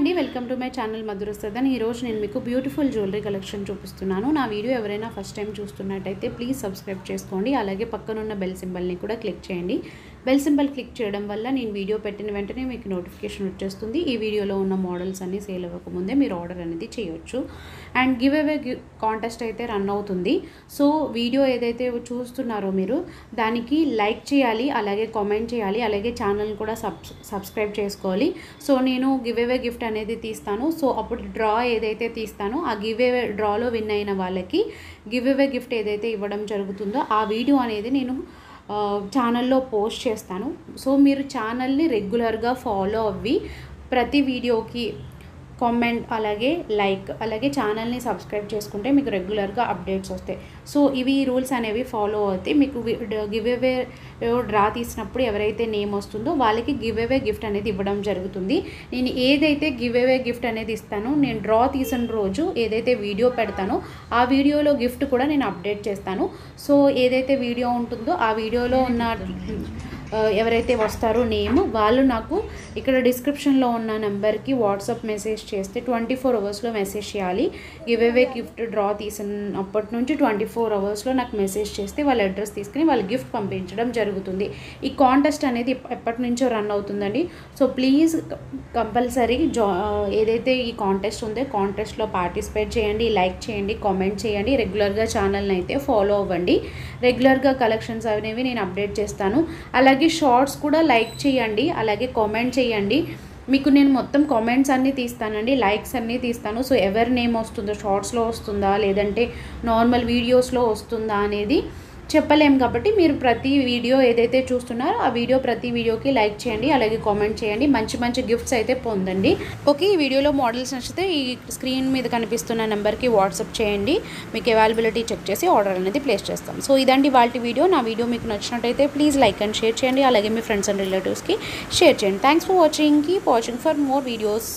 అండి, welcome to my channel మధురస్తదన్. ఈరోజు నేను మీకు బ్యూటిఫుల్ జ్యువెలరీ కలెక్షన్ చూపిస్తున్నాను. నా వీడియో ఎవరైనా ఫస్ట్ టైం చూస్తున్నట్టయితే ప్లీజ్ సబ్స్క్రైబ్ చేసుకోండి. అలాగే పక్కనున్న బెల్ సింబల్ని కూడా క్లిక్ చేయండి. బెల్ సింబల్ క్లిక్ చేయడం వల్ల నేను వీడియో పెట్టిన వెంటనే మీకు నోటిఫికేషన్ వచ్చేస్తుంది. ఈ వీడియోలో ఉన్న మోడల్స్ అన్నీ సేల్ అవ్వకముందే మీరు ఆర్డర్ అనేది చేయొచ్చు. అండ్ గివ్ అవే కాంటెస్ట్ అయితే రన్ అవుతుంది. సో వీడియో ఏదైతే చూస్తున్నారో మీరు దానికి లైక్ చేయాలి, అలాగే కామెంట్ చేయాలి, అలాగే ఛానల్ కూడా సబ్స్క్రైబ్ చేసుకోవాలి. సో నేను గివ్ అవే గిఫ్ట్ అనేది తీస్తాను. సో అప్పుడు డ్రా ఏదైతే తీస్తానో ఆ గివ్ అవే డ్రాలో విన్ అయిన వాళ్ళకి గివ్ అవే గిఫ్ట్ ఏదైతే ఇవ్వడం జరుగుతుందో ఆ వీడియో అనేది నేను ఛానల్లో పోస్ట్ చేస్తాను. సో మీరు ఛానల్ని రెగ్యులర్గా ఫాలో అవ్వి ప్రతి వీడియోకి కామెంట్ అలాగే లైక్ అలాగే ఛానల్ని సబ్స్క్రైబ్ చేసుకుంటే మీకు రెగ్యులర్గా అప్డేట్స్ వస్తాయి. సో ఇవి రూల్స్ అనేవి ఫాలో అవుతాయి. మీకు గివ్ అవే డ్రా తీసినప్పుడు ఎవరైతే నేమ్ వస్తుందో వాళ్ళకి గివ్ అవే గిఫ్ట్ అనేది ఇవ్వడం జరుగుతుంది. నేను ఏదైతే గివ్ అవే గిఫ్ట్ అనేది ఇస్తానో నేను డ్రా తీసిన రోజు ఏదైతే వీడియో పెడతానో ఆ వీడియోలో గిఫ్ట్ కూడా నేను అప్డేట్ చేస్తాను. సో ఏదైతే వీడియో ఉంటుందో ఆ వీడియోలో ఉన్న ఎవరైతే వస్తారో నేమ్ వాళ్ళు నాకు ఇక్కడ డిస్క్రిప్షన్లో ఉన్న నెంబర్కి వాట్సాప్ మెసేజ్ చేస్తే 24 అవర్స్లో మెసేజ్ చేయాలి. గివ్ అవే గిఫ్ట్ డ్రా తీసినప్పటి నుంచి 24 అవర్స్లో నాకు మెసేజ్ చేస్తే వాళ్ళ అడ్రస్ తీసుకుని వాళ్ళ గిఫ్ట్ పంపించడం జరుగుతుంది. ఈ కాంటెస్ట్ అనేది ఎప్పటి నుంచో రన్ అవుతుందండి. సో ప్లీజ్ కంపల్సరీ ఏదైతే ఈ కాంటెస్ట్ ఉందో కాంటెస్ట్లో పార్టిసిపేట్ చేయండి, లైక్ చేయండి, కామెంట్ చేయండి, రెగ్యులర్గా ఛానల్ని అయితే ఫాలో అవ్వండి. రెగ్యులర్గా కలెక్షన్స్ అనేవి నేను అప్డేట్ చేస్తాను. అలాగే షార్ట్స్ కూడా లైక్ చేయండి, అలాగే కామెంట్ చేయండి. మీకు నేను మొత్తం కామెంట్స్ అన్నీ తీస్తానండి, లైక్స్ అన్నీ తీస్తాను. సో ఎవరి నేమ్ వస్తుందో, షార్ట్స్లో వస్తుందా లేదంటే నార్మల్ వీడియోస్లో వస్తుందా అనేది చెప్పలేం. కాబట్టి మీరు ప్రతి వీడియో ఏదైతే చూస్తున్నారో ఆ వీడియో ప్రతి వీడియోకి లైక్ చేయండి, అలాగే కామెంట్ చేయండి. మంచి మంచి గిఫ్ట్స్ అయితే పొందండి. ఓకే, ఈ వీడియోలో మోడల్స్ నచ్చితే ఈ స్క్రీన్ మీద కనిపిస్తున్న నెంబర్కి వాట్సాప్ చేయండి. మీకు అవైలబిలిటీ చెక్ చేసి ఆర్డర్ అనేది ప్లేస్ చేస్తాం. సో ఇదండి వాళ్ళ వీడియో. నా వీడియో మీకు నచ్చినట్టయితే ప్లీజ్ లైక్ అండ్ షేర్ చేయండి, అలాగే మీ ఫ్రెండ్స్ అండ్ రిలేటివ్స్కి షేర్ చేయండి. Thanks for watching. Keep watching for more videos.